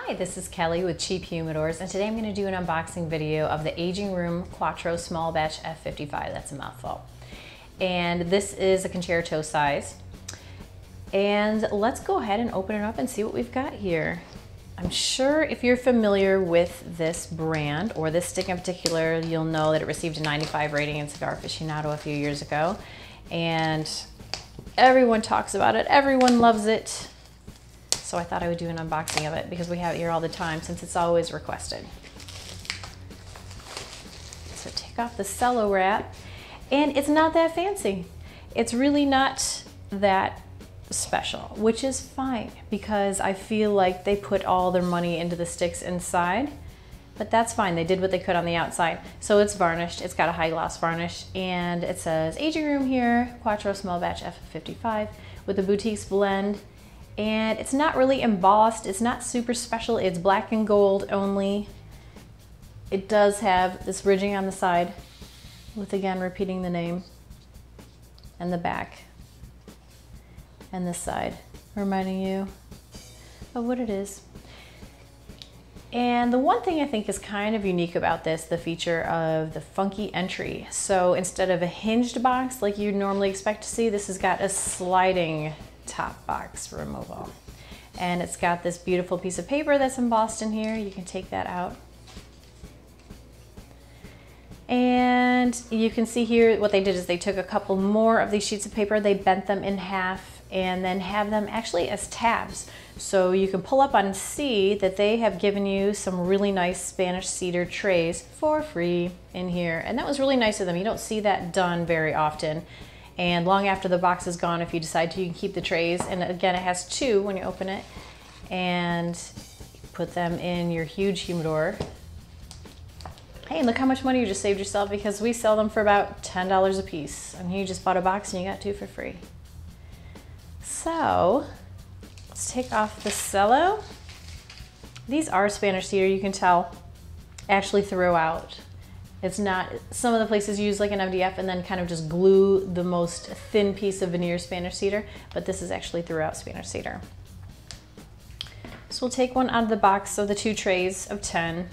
Hi, this is Kelly with Cheap Humidors, and today I'm going to do an unboxing video of the Aging Room Quattro Small Batch F55. That's a mouthful. And this is a concerto size. And let's go ahead and open it up and see what we've got here. I'm sure if you're familiar with this brand or this stick in particular, you'll know that it received a 95 rating in Cigar Aficionado a few years ago. And everyone talks about it, everyone loves it. So I thought I would do an unboxing of it because we have it here all the time since it's always requested. So take off the cello wrap, and it's not that fancy. It's really not that special, which is fine because I feel like they put all their money into the sticks inside, but that's fine. They did what they could on the outside. So it's varnished, it's got a high gloss varnish, and it says Aging Room here, Quattro Small Batch F55 with a boutiques blend. And it's not really embossed, it's not super special, it's black and gold only. It does have this ridging on the side with, again, repeating the name, and the back and this side, reminding you of what it is. And the one thing I think is kind of unique about this, the feature of the funky entry. So instead of a hinged box like you normally expect to see, this has got a sliding top box removal. And it's got this beautiful piece of paper that's embossed in here. You can take that out. And you can see here what they did is they took a couple more of these sheets of paper, they bent them in half and then have them actually as tabs. So you can pull up and see that they have given you some really nice Spanish cedar trays for free in here. And that was really nice of them. You don't see that done very often. And long after the box is gone, if you decide to, you can keep the trays. And again, it has two when you open it. And put them in your huge humidor. Hey, look how much money you just saved yourself because we sell them for about $10 a piece. And you just bought a box and you got two for free. So, let's take off the cello. These are Spanish cedar, you can tell, actually throughout. It's not, some of the places use like an MDF and then kind of just glue the most thin piece of veneer Spanish cedar, but this is actually throughout Spanish cedar. So we'll take one out of the box of the two trays of 10.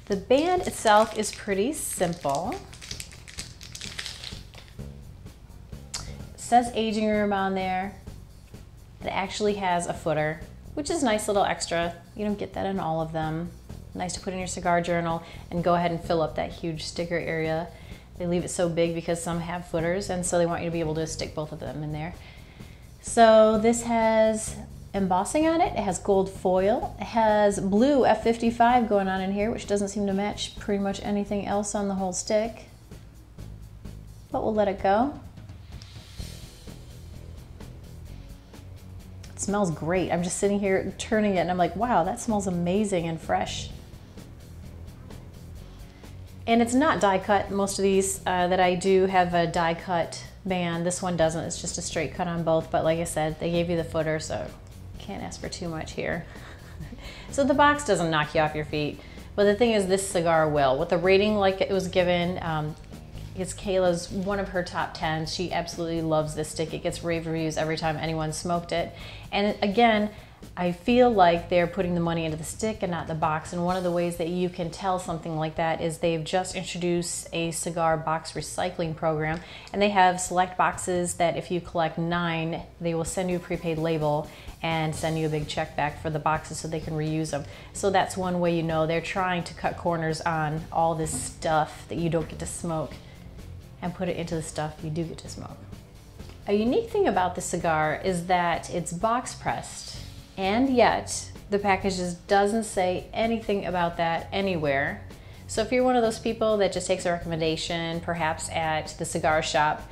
The band itself is pretty simple. It says Aging Room on there. It actually has a footer, which is a nice little extra. You don't get that in all of them. Nice to put in your cigar journal and go ahead and fill up that huge sticker area. They leave it so big because some have footers, and so they want you to be able to stick both of them in there. So this has embossing on it. It has gold foil. It has blue F55 going on in here, which doesn't seem to match pretty much anything else on the whole stick. But we'll let it go. It smells great. I'm just sitting here turning it and I'm like, wow, that smells amazing and fresh. And it's not die cut. Most of these that I do have a die cut band. This one doesn't. It's just a straight cut on both. But like I said, they gave you the footer, so can't ask for too much here. So the box doesn't knock you off your feet. But the thing is, this cigar will. With the rating like it was given, it's Kayla's one of her top 10. She absolutely loves this stick. It gets rave reviews every time anyone smoked it. And again, I feel like they're putting the money into the stick and not the box. And one of the ways that you can tell something like that is they've just introduced a cigar box recycling program. And they have select boxes that if you collect 9, they will send you a prepaid label and send you a big check back for the boxes so they can reuse them. So that's one way you know they're trying to cut corners on all this stuff that you don't get to smoke and put it into the stuff you do get to smoke. A unique thing about the cigar is that it's box pressed, and yet the package just doesn't say anything about that anywhere. So if you're one of those people that just takes a recommendation, perhaps at the cigar shop,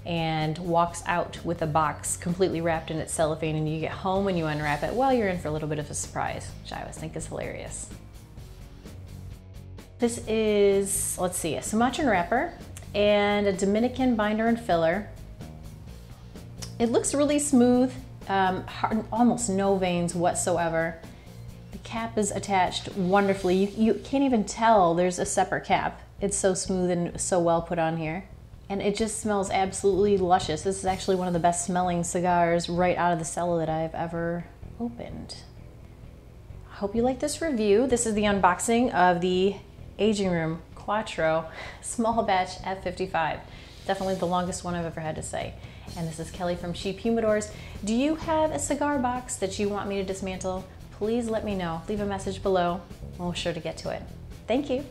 and walks out with a box completely wrapped in its cellophane and you get home and you unwrap it, well, you're in for a little bit of a surprise, which I always think is hilarious. This is, let's see, a Sumatran wrapper and a Dominican binder and filler. It looks really smooth, almost no veins whatsoever. The cap is attached wonderfully. You can't even tell there's a separate cap. It's so smooth and so well put on here. and it just smells absolutely luscious. This is actually one of the best smelling cigars right out of the cellar that I've ever opened. I hope you like this review. This is the unboxing of the Aging Room Quattro small batch F55. Definitely the longest one I've ever had to say. And this is Kelly from Cheap Humidors. Do you have a cigar box that you want me to dismantle? Please let me know. Leave a message below and we'll be sure to get to it. Thank you.